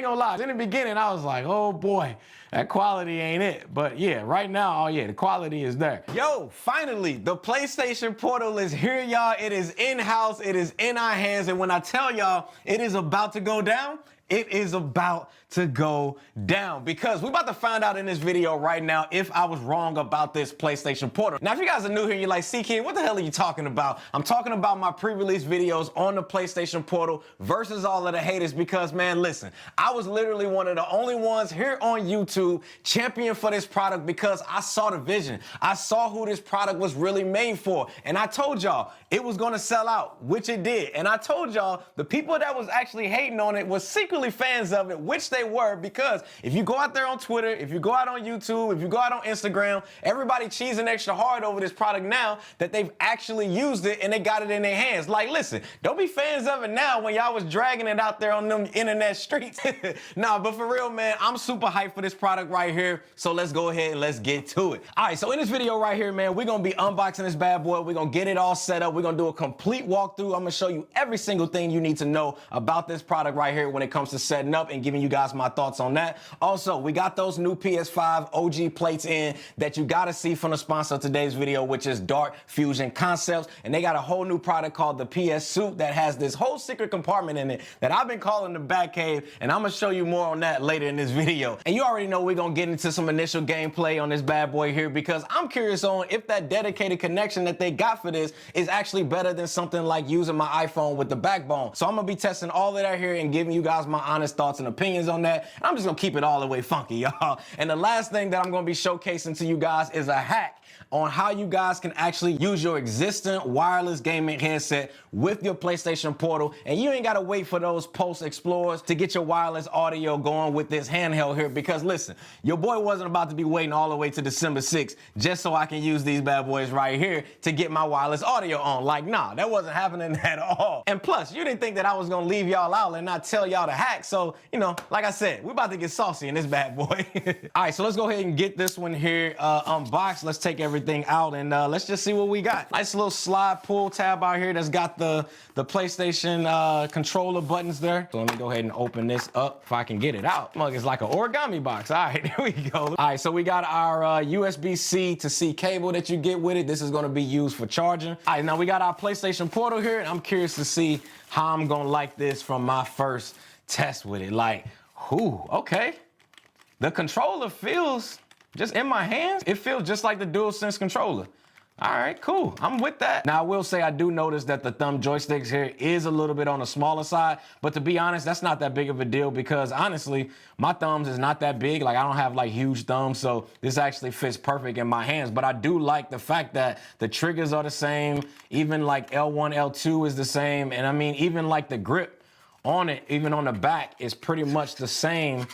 ain't gonna lie. In the beginning, I was like, oh boy, that quality ain't it. But yeah, right now, oh yeah, the quality is there. Yo, finally, the PlayStation Portal is here, y'all. It is in-house, it is in our hands, and when I tell y'all it is about to go down, it is about to go down, because we're about to find out in this video right now if I was wrong about this PlayStation Portal. Now, if you guys are new here, you're like, C-Kid, what the hell are you talking about? I'm talking about my pre-release videos on the PlayStation Portal versus all of the haters, because, man, listen, I was literally one of the only ones here on YouTube champion for this product because I saw the vision. I saw who this product was really made for, and I told y'all it was gonna sell out, which it did. And I told y'all the people that was actually hating on it was secretly fans of it, which they were, because if you go out there on Twitter, if you go out on YouTube, if you go out on Instagram, everybody cheesing extra hard over this product now that they've actually used it and they got it in their hands. Like, listen, don't be fans of it now when y'all was dragging it out there on them internet streets. Nah, but for real, man, I'm super hyped for this product right here. So let's go ahead and let's get to it. All right, so in this video right here, man, we're gonna be unboxing this bad boy. We're gonna get it all set up. We're gonna do a complete walkthrough. I'm gonna show you every single thing you need to know about this product right here when it comes to setting up and giving you guys my thoughts on that. Also, we got those new PS5 OG plates in that you gotta see from the sponsor of today's video, which is Dark Fusion Concepts. And they got a whole new product called the PS Suit that has this whole secret compartment in it that I've been calling the Batcave, and I'm gonna show you more on that later in this video. And you already know we're gonna get into some initial gameplay on this bad boy here, because I'm curious on if that dedicated connection that they got for this is actually better than something like using my iPhone with the backbone. So I'm gonna be testing all of that here and giving you guys my honest thoughts and opinions on that. And I'm just gonna keep it all the way funky, y'all. And the last thing that I'm gonna be showcasing to you guys is a hack on how you guys can actually use your existing wireless gaming headset with your PlayStation Portal, and you ain't gotta wait for those Pulse Explorers to get your wireless audio going with this handheld here, because listen, your boy wasn't about to be waiting all the way to December 6th just so I can use these bad boys right here to get my wireless audio on. Like, nah, that wasn't happening at all. And plus, you didn't think that I was gonna leave y'all out and not tell y'all the hack, so, you know, like I said, we're about to get saucy in this bad boy. All right, so let's go ahead and get this one here unboxed. Let's take everything out and let's just see what we got. Nice little slide pull tab out here that's got the PlayStation controller buttons there. So let me go ahead and open this up if I can get it out. Mug is like an origami box. All right, here we go. All right, so we got our USB-C to C cable that you get with it. This is gonna be used for charging. All right, now we got our PlayStation Portal here, and I'm curious to see how I'm gonna like this from my first test with it. Like, whoo, okay. The controller feels, just in my hands, it feels just like the DualSense controller. All right, cool, I'm with that. Now, I will say I do notice that the thumb joysticks here is a little bit on the smaller side, but to be honest, that's not that big of a deal, because honestly, my thumbs is not that big. Like, I don't have like huge thumbs, so this actually fits perfect in my hands. But I do like the fact that the triggers are the same, even like L1, L2 is the same, and I mean, even like the grip on it, even on the back, is pretty much the same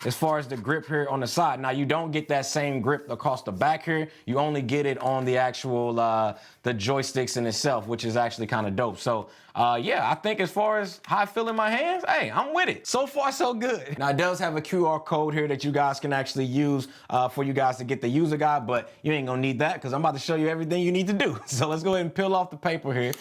as far as the grip here on the side. Now, you don't get that same grip across the back here. You only get it on the actual, the joysticks in itself, which is actually kind of dope. So, yeah, I think as far as how I feel in my hands, hey, I'm with it. So far, so good. Now, it does have a QR code here that you guys can actually use for you guys to get the user guide, but you ain't gonna need that because I'm about to show you everything you need to do. So let's go ahead and peel off the paper here,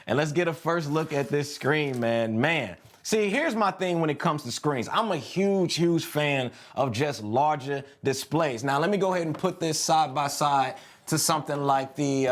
and let's get a first look at this screen, man. Man. See, here's my thing when it comes to screens. I'm a huge fan of just larger displays. Now, let me go ahead and put this side by side to something like the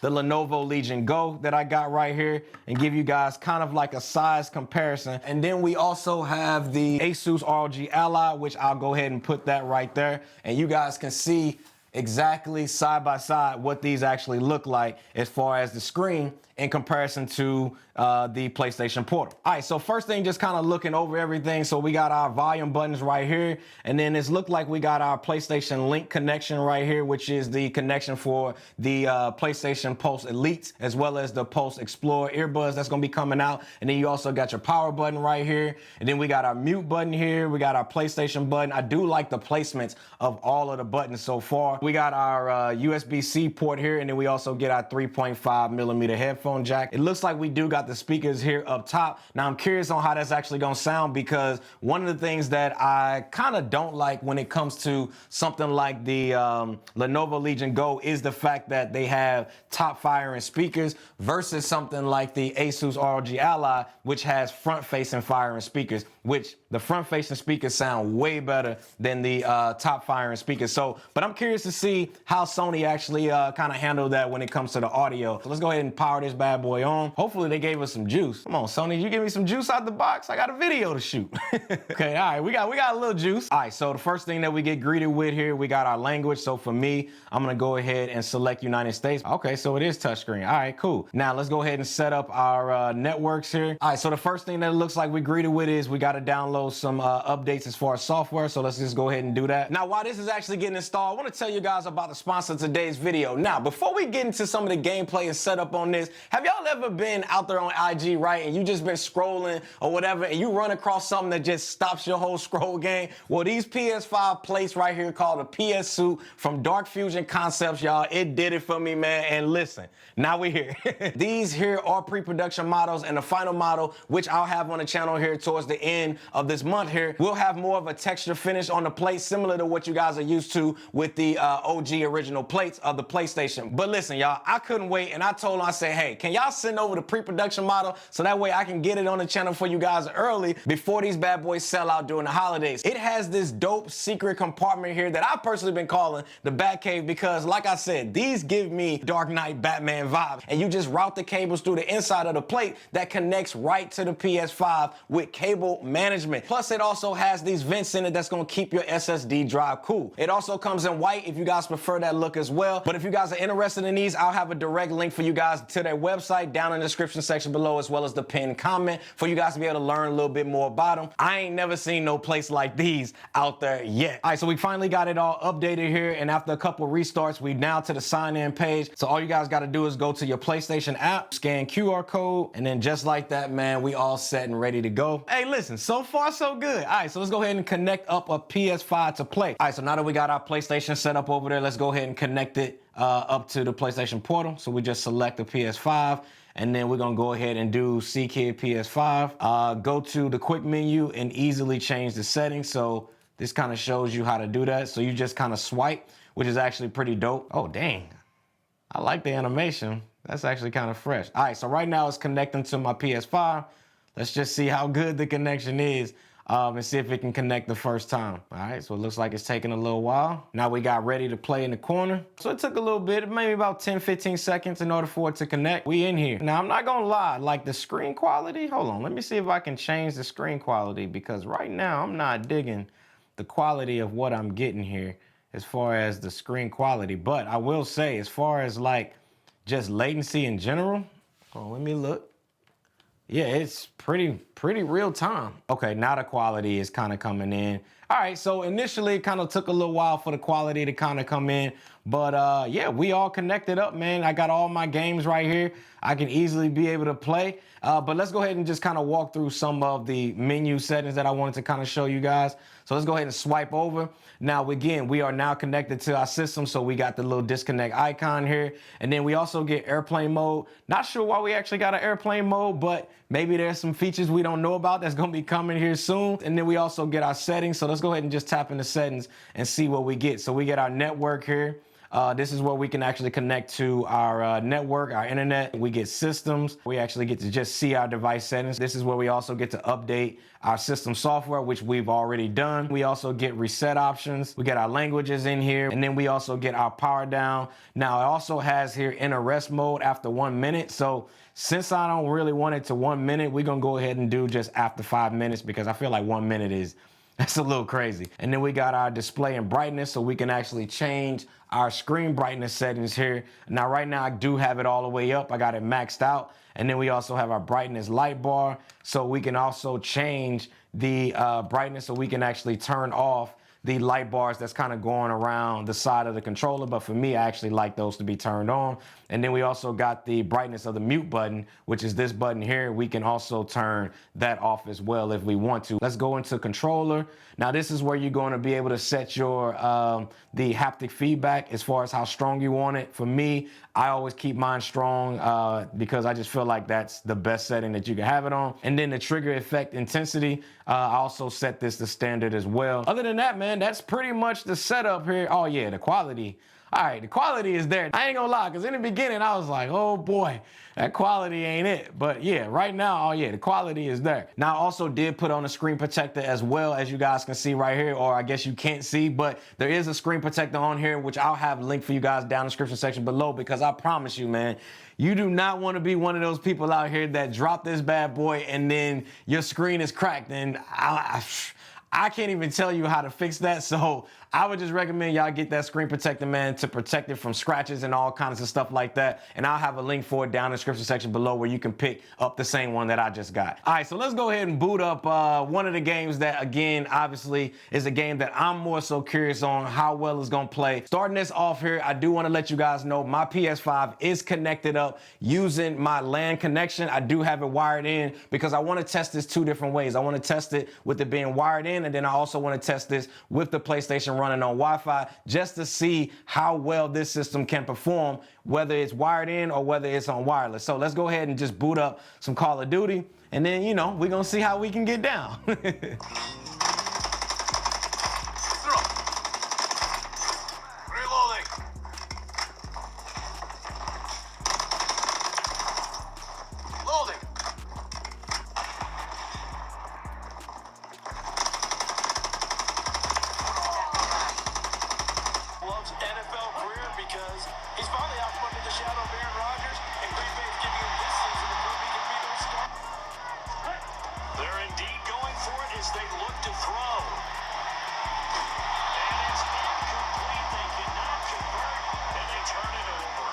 Lenovo Legion Go that I got right here and give you guys kind of like a size comparison. And then we also have the Asus ROG Ally, which I'll go ahead and put that right there. And you guys can see exactly side by side what these actually look like as far as the screen in comparison to the PlayStation Portal. All right, so first thing, just kind of looking over everything. So we got our volume buttons right here, and then it's looked like we got our PlayStation Link connection right here, which is the connection for the PlayStation Pulse Elites, as well as the Pulse Explorer earbuds that's gonna be coming out. And then you also got your power button right here. And then we got our mute button here. We got our PlayStation button. I do like the placements of all of the buttons so far. We got our USB-C port here, and then we also get our 3.5mm headphone jack. It looks like we do got the speakers here up top. Now, I'm curious on how that's actually gonna sound, because one of the things that I kind of don't like when it comes to something like the Lenovo Legion Go is the fact that they have top firing speakers versus something like the Asus ROG Ally, which has front facing firing speakers, which the front-facing speakers sound way better than the top-firing speakers. So, but I'm curious to see how Sony actually kind of handled that when it comes to the audio. So let's go ahead and power this bad boy on. Hopefully they gave us some juice. Come on, Sony, you give me some juice out the box? I got a video to shoot. Okay, all right, we got a little juice. All right, so the first thing that we get greeted with here, we got our language. So for me, I'm gonna go ahead and select United States. Okay, so it is touchscreen. All right, cool. Now let's go ahead and set up our networks here. All right, so the first thing that it looks like we greeted with is we gotta download some updates as far as software. So let's just go ahead and do that. Now, while this is actually getting installed, I wanna tell you guys about the sponsor of today's video. Now, before we get into some of the gameplay and setup on this, have y'all ever been out there on IG, right, and you just been scrolling or whatever, and you run across something that just stops your whole scroll game? Well, these PS5 plates right here called a PS Suit from Dark Fusion Concepts, y'all, it did it for me, man. And listen, now we're here. These here are pre-production models, and the final model, which I'll have on the channel here towards the end of this month here, will have more of a texture finish on the plate, similar to what you guys are used to with the OG original plates of the PlayStation. But listen, y'all, I couldn't wait, and I told them, I said, hey, can y'all send over the pre-production model so that way I can get it on the channel for you guys early before these bad boys sell out during the holidays. It has this dope secret compartment here that I've personally been calling the Batcave because, like I said, these give me Dark Knight Batman vibe, and you just route the cables through the inside of the plate that connects right to the PS5 with cable management. Plus, it also has these vents in it that's gonna keep your SSD drive cool. It also comes in white if you guys prefer that look as well. But if you guys are interested in these, I'll have a direct link for you guys to their website down in the description section below, as well as the pinned comment for you guys to be able to learn a little bit more about them. I ain't never seen no place like these out there yet. All right, so we finally got it all updated here, and after a couple restarts, we now to the sign-in page. So all you guys got to do is go to your PlayStation app, scan QR code, and then just like that, man, we all set and ready to go. Hey, listen, so far so good. All right, so let's go ahead and connect up a PS5 to play. All right, so now that we got our PlayStation set up over there, let's go ahead and connect it up to the PlayStation Portal. So we just select the PS5, and then we're gonna go ahead and do C-Kid PS5. Go to the quick menu and easily change the settings. So this kind of shows you how to do that. So you just kind of swipe, which is actually pretty dope. Oh, dang. I like the animation. That's actually kind of fresh. All right, so right now it's connecting to my PS5. Let's just see how good the connection is and see if it can connect the first time. All right, so it looks like it's taking a little while. Now we got ready to play in the corner. So it took a little bit, maybe about 10, 15 seconds in order for it to connect. We in here. Now I'm not gonna lie, like the screen quality, hold on, let me see if I can change the screen quality, because right now I'm not digging the quality of what I'm getting here as far as the screen quality. But I will say, as far as like just latency in general, oh, let me look. Yeah, it's pretty real time. Okay, now the quality is kind of coming in. All right, so initially it kind of took a little while for the quality to kind of come in, but yeah, we all connected up, man. I got all my games right here. I can easily be able to play, but let's go ahead and just kind of walk through some of the menu settings that I wanted to kind of show you guys. So let's go ahead and swipe over. Now, again, we are now connected to our system, so we got the little disconnect icon here, and then we also get airplane mode. Not sure why we actually got an airplane mode, but maybe there's some features we don't know about that's gonna be coming here soon. And then we also get our settings. So let's go ahead and just tap into settings and see what we get. So we get our network here. This is where we can actually connect to our network, our internet. We get systems. We actually get to just see our device settings. This is where we also get to update our system software, which we've already done. We also get reset options. We get our languages in here, and then we also get our power down. Now it also has here inner rest mode after 1 minute. So since I don't really want it to 1 minute, we're gonna go ahead and do just after 5 minutes, because I feel like 1 minute that's a little crazy. And then we got our display and brightness, so we can actually change our screen brightness settings here. Now, right now I do have it all the way up. I got it maxed out. And then we also have our brightness light bar, so we can also change the brightness, so we can actually turn off the light bars that's kind of going around the side of the controller. But for me, I actually like those to be turned on. And then we also got the brightness of the mute button, which is this button here. We can also turn that off as well if we want to. Let's go into controller. Now this is where you're going to be able to set your the haptic feedback as far as how strong you want it. For me, I always keep mine strong because I just feel like that's the best setting that you can have it on. And then the trigger effect intensity, I also set this to standard as well. Other than that, man, that's pretty much the setup here. Oh yeah, the quality. all right, the quality is there. I ain't gonna lie, because in the beginning, I was like, oh boy, that quality ain't it. But yeah, right now, oh yeah, the quality is there. Now, I also did put on a screen protector as well, as you guys can see right here, or I guess you can't see, but there is a screen protector on here, which I'll have a link for you guys down in the description section below, because I promise you, man, you do not want to be one of those people out here that drop this bad boy and then your screen is cracked. And I can't even tell you how to fix that. So I would just recommend y'all get that screen protector, man, to protect it from scratches and all kinds of stuff like that. And I'll have a link for it down in the description section below where you can pick up the same one that I just got. All right, so let's go ahead and boot up one of the games that, again, obviously is a game that I'm more so curious on how well it's gonna play. Starting this off here, I do wanna let you guys know my PS5 is connected up using my LAN connection. I do have it wired in because I wanna test this two different ways. I wanna test it with it being wired in, and then I also wanna test this with the PlayStation running on Wi-Fi, just to see how well this system can perform, whether it's wired in or whether it's on wireless. So let's go ahead and just boot up some Call of Duty, and then, you know, we're gonna see how we can get down. NFL career because he's finally out from under the shadow of Aaron Rodgers, and Green Bay is giving him this season to prove he can be their star. They're indeed going for it as they look to throw. And it's incomplete. They cannot convert, and they turn it over.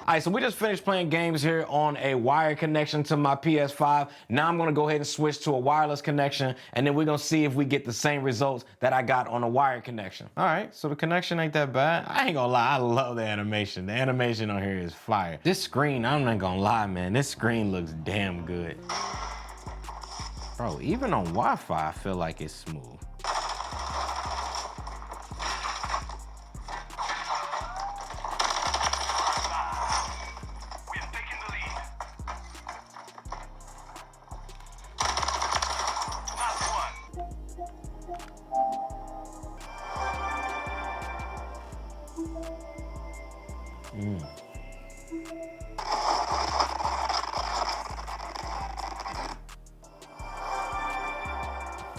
All right, so we just finished playing games here on a wired connection to my PS5. Now I'm gonna go ahead and switch to a wireless connection, and then we're gonna see if we get the same results that I got on a wired connection. All right, so the connection ain't that bad. I ain't gonna lie, I love the animation. The animation on here is fire. This screen, I'm not gonna lie, man, this screen looks damn good. Bro, even on Wi-Fi, I feel like it's smooth.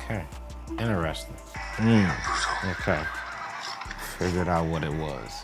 Okay, interesting. Okay, figured out what it was.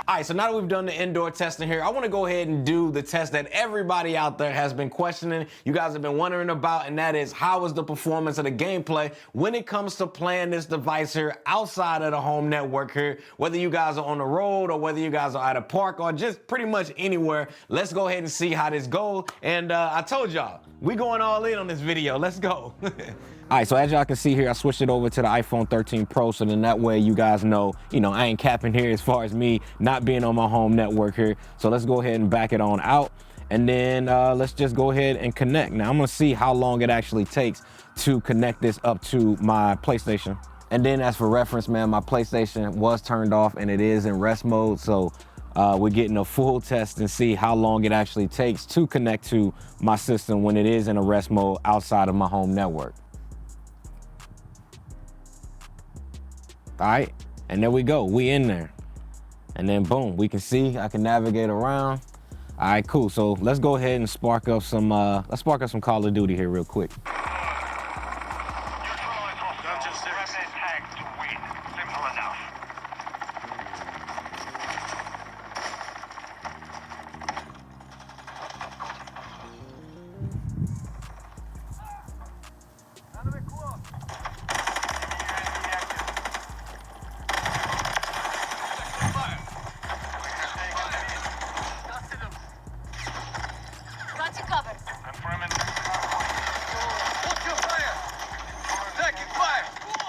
All right, so now that we've done the indoor testing here, I want to go ahead and do the test that everybody out there has been questioning, you guys have been wondering about, and that is, how is the performance of the gameplay when it comes to playing this device here outside of the home network here, whether you guys are on the road or whether you guys are at a park or just pretty much anywhere. Let's go ahead and see how this goes. And I told y'all, we going all in on this video. Let's go. All right, so as y'all can see here, I switched it over to the iPhone 13 Pro, so then that way you guys know, I ain't capping here as far as me not being on my home network here. So let's go ahead and back it on out, and then let's just go ahead and connect. Now I'm gonna see how long it actually takes to connect this up to my PlayStation. And then as for reference, man, my PlayStation was turned off and it is in rest mode, so we're getting a full test and see how long it actually takes to connect to my system when it is in a rest mode outside of my home network. All right, and there we go, we in there. And then boom, we can see, I can navigate around. All right, cool, so let's go ahead and spark up some Call of Duty here real quick.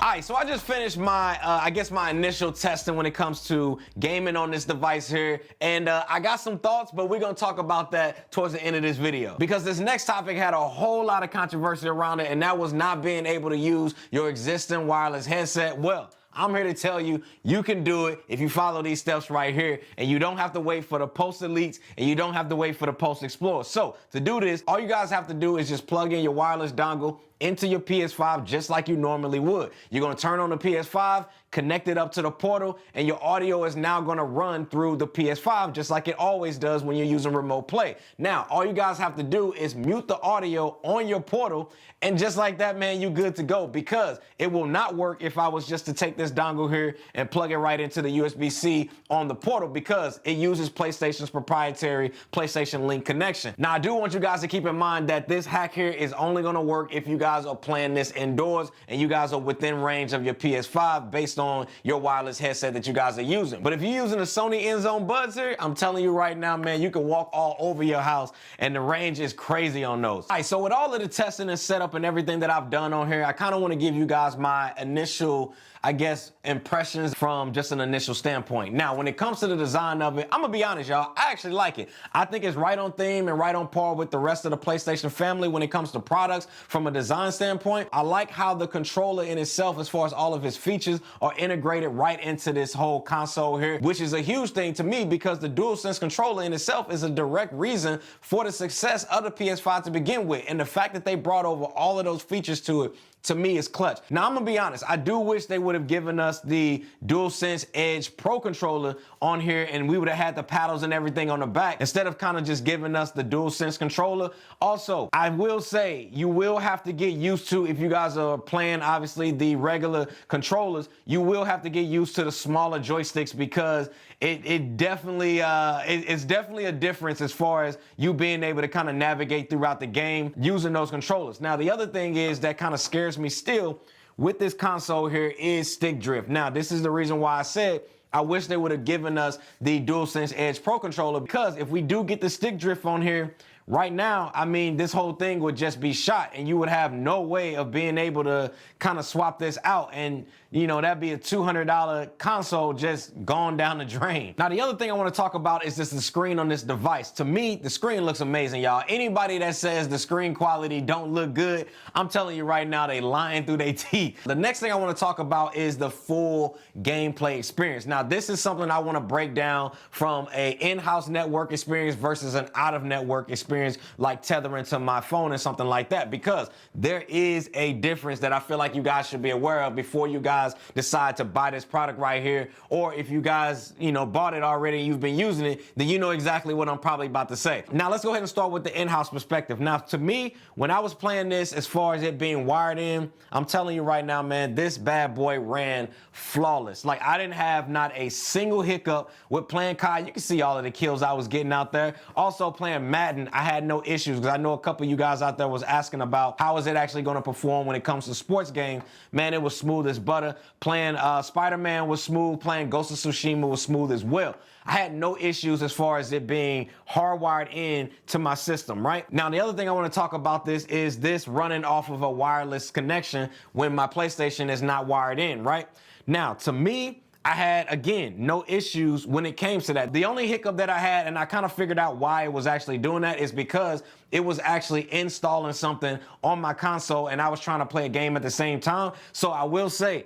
All right, so I just finished my, I guess my initial testing when it comes to gaming on this device here, and I got some thoughts, but we're gonna talk about that towards the end of this video, because this next topic had a whole lot of controversy around it, and that was not being able to use your existing wireless headset. Well, I'm here to tell you, you can do it if you follow these steps right here, and you don't have to wait for the post elites, and you don't have to wait for the post explorers. So to do this, all you guys have to do is just plug in your wireless dongle into your PS5 just like you normally would. You're gonna turn on the PS5, connect it up to the portal, and your audio is now gonna run through the PS5 just like it always does when you're using remote play. Now, all you guys have to do is mute the audio on your portal, and just like that, man, you good to go, because it will not work if I was just to take this dongle here and plug it right into the USB-C on the portal, because it uses PlayStation's proprietary PlayStation Link connection. Now, I do want you guys to keep in mind that this hack here is only gonna work if you guys are playing this indoors and you guys are within range of your PS5 based on your wireless headset that you guys are using. But if you're using the Sony InZone Buds here, I'm telling you right now, man, you can walk all over your house and the range is crazy on those. All right, so with all of the testing and setup and everything that I've done on here, I kind of want to give you guys my initial, I guess, impressions from just an initial standpoint. Now, when it comes to the design of it, I'm gonna be honest, y'all, I actually like it. I think it's right on theme and right on par with the rest of the PlayStation family when it comes to products from a design standpoint. I like how the controller in itself, as far as all of its features, are integrated right into this whole console here, which is a huge thing to me, because the DualSense controller in itself is a direct reason for the success of the PS5 to begin with. And the fact that they brought over all of those features to it, to me, is clutch. Now, I'm gonna be honest, I do wish they would have given us the DualSense Edge Pro controller on here, and we would have had the paddles and everything on the back, instead of kind of just giving us the DualSense controller. Also, I will say, you will have to get used to, if you guys are playing, obviously, the regular controllers, you will have to get used to the smaller joysticks, because it's definitely a difference as far as you being able to kind of navigate throughout the game using those controllers. Now, the other thing is that kind of scares me still with this console here is stick drift. Now, this is the reason why I said I wish they would have given us the DualSense Edge Pro controller, because if we do get the stick drift on here, right now, I mean, this whole thing would just be shot, and you would have no way of being able to kind of swap this out. And, you know, that'd be a $200 console just gone down the drain. Now, the other thing I want to talk about is just the screen on this device. To me, the screen looks amazing, y'all. Anybody that says the screen quality don't look good, I'm telling you right now, they lying through their teeth. The next thing I want to talk about is the full gameplay experience. Now, this is something I want to break down from a in-house network experience versus an out-of-network experience, like tethering to my phone and something like that, because there is a difference that I feel like you guys should be aware of before you guys decide to buy this product right here. Or if you guys, you know, bought it already and you've been using it, then you know exactly what I'm probably about to say. Now, let's go ahead and start with the in-house perspective. Now, to me, when I was playing this, as far as it being wired in, I'm telling you right now, man, this bad boy ran flawless. Like, I didn't have not a single hiccup with playing COD. You can see all of the kills I was getting out there. Also, playing Madden, I had no issues, because I know a couple of you guys out there was asking about how is it actually going to perform when it comes to sports games. Man, it was smooth as butter. Playing Spider-Man was smooth. Playing Ghost of Tsushima was smooth as well. I had no issues as far as it being hardwired in to my system, right? Now, the other thing I want to talk about this is this running off of a wireless connection when my PlayStation is not wired in, right? Now, to me, I had, again, no issues when it came to that. The only hiccup that I had, and I kind of figured out why it was actually doing that, is because it was actually installing something on my console and I was trying to play a game at the same time. So I will say,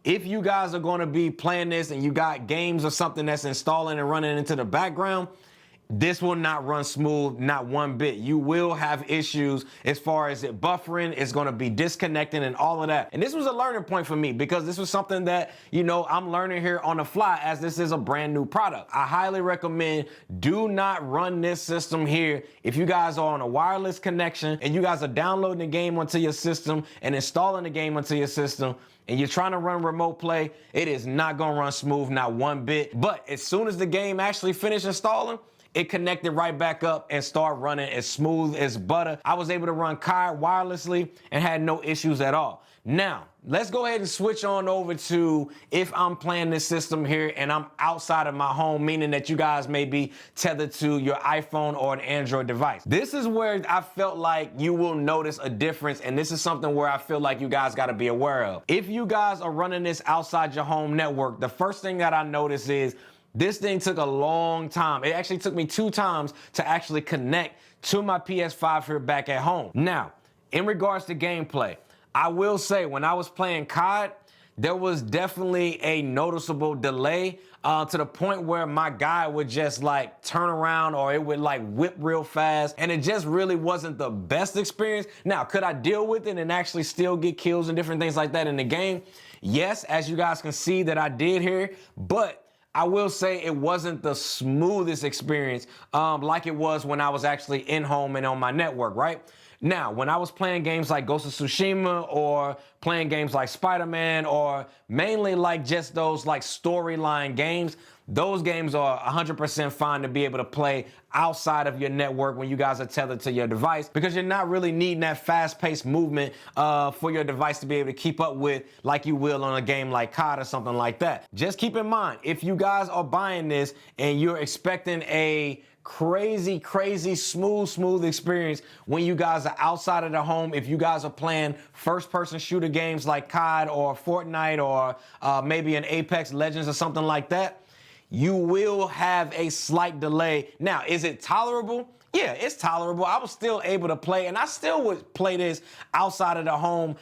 if you guys are going to be playing this and you got games or something that's installing and running into the background, this will not run smooth, not one bit. You will have issues as far as it buffering. It's going to be disconnecting and all of that. And this was a learning point for me, because this was something that, you know, I'm learning here on the fly, as this is a brand new product. I highly recommend, do not run this system here if you guys are on a wireless connection and you guys are downloading the game onto your system and installing the game onto your system, and you're trying to run remote play. It is not going to run smooth, not one bit. But as soon as the game actually finished installing, it connected right back up and started running as smooth as butter. I was able to run COD wirelessly and had no issues at all. Now, let's go ahead and switch on over to if I'm playing this system here and I'm outside of my home, meaning that you guys may be tethered to your iPhone or an Android device. This is where I felt like you will notice a difference, and this is something where I feel like you guys got to be aware of. If you guys are running this outside your home network, the first thing that I notice is this thing took a long time. It actually took me 2 times to actually connect to my PS5 here back at home. Now, in regards to gameplay, I will say when I was playing COD, there was definitely a noticeable delay to the point where my guy would just like turn around or it would like whip real fast, and it just really wasn't the best experience. Now, could I deal with it and actually still get kills and different things like that in the game? Yes, as you guys can see that I did here, but I will say it wasn't the smoothest experience like it was when I was actually in home and on my network, right? Now, when I was playing games like Ghost of Tsushima or playing games like Spider-Man or mainly like just those like storyline games, those games are 100% fine to be able to play outside of your network when you guys are tethered to your device, because you're not really needing that fast-paced movement for your device to be able to keep up with like you will on a game like COD or something like that. Just keep in mind, if you guys are buying this and you're expecting a crazy smooth experience when you guys are outside of the home, if you guys are playing first-person shooter games like COD or Fortnite or maybe an Apex Legends or something like that, you will have a slight delay. Now, is it tolerable? Yeah, it's tolerable. I was still able to play, and I still would play this outside of the home,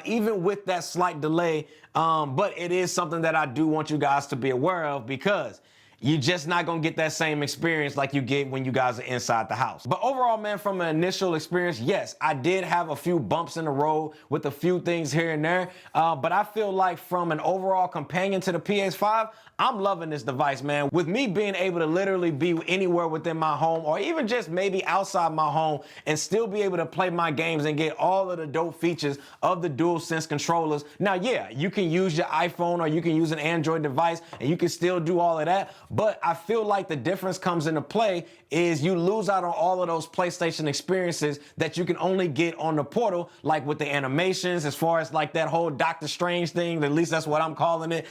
even with that slight delay. But it is something that I do want you guys to be aware of, because you're just not gonna get that same experience like you get when you guys are inside the house. But overall, man, from an initial experience, yes, I did have a few bumps in the road with a few things here and there. But I feel like from an overall companion to the PS5, I'm loving this device, man. With me being able to literally be anywhere within my home or even just maybe outside my home and still be able to play my games and get all of the dope features of the DualSense controllers. Now, yeah, you can use your iPhone or you can use an Android device and you can still do all of that. But I feel like the difference comes into play is you lose out on all of those PlayStation experiences that you can only get on the Portal, like with the animations, as far as like that whole Doctor Strange thing, at least that's what I'm calling it,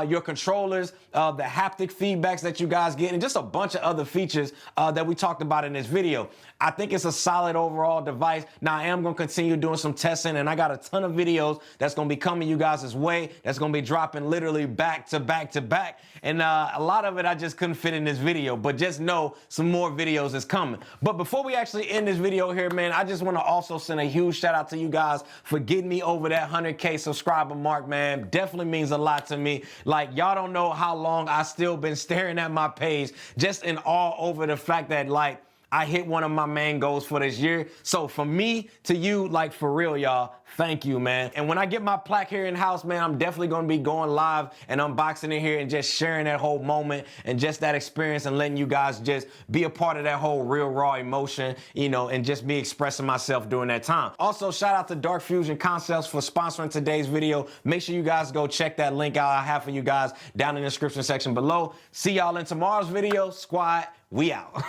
your controllers, the haptic feedbacks that you guys get, and just a bunch of other features that we talked about in this video. I think it's a solid overall device. Now, I am going to continue doing some testing, and I got a ton of videos that's going to be coming you guys' way, that's going to be dropping literally back to back to back. And a lot of it I just couldn't fit in this video, but just know some more videos is coming. But before we actually end this video here, man, I just want to also send a huge shout out to you guys for getting me over that 100K subscriber mark, man. Definitely means a lot to me. Like, y'all don't know how long I still been staring at my page, just in awe over the fact that, like, I hit one of my main goals for this year. So from me to you, like, for real, y'all, thank you, man. And when I get my plaque here in house, man, I'm definitely gonna be going live and unboxing it here and just sharing that whole moment and just that experience and letting you guys just be a part of that whole real raw emotion, you know, and just me expressing myself during that time. Also, shout out to Dark Fusion Concepts for sponsoring today's video. Make sure you guys go check that link out I have for you guys down in the description section below. See y'all in tomorrow's video. Squad, we out.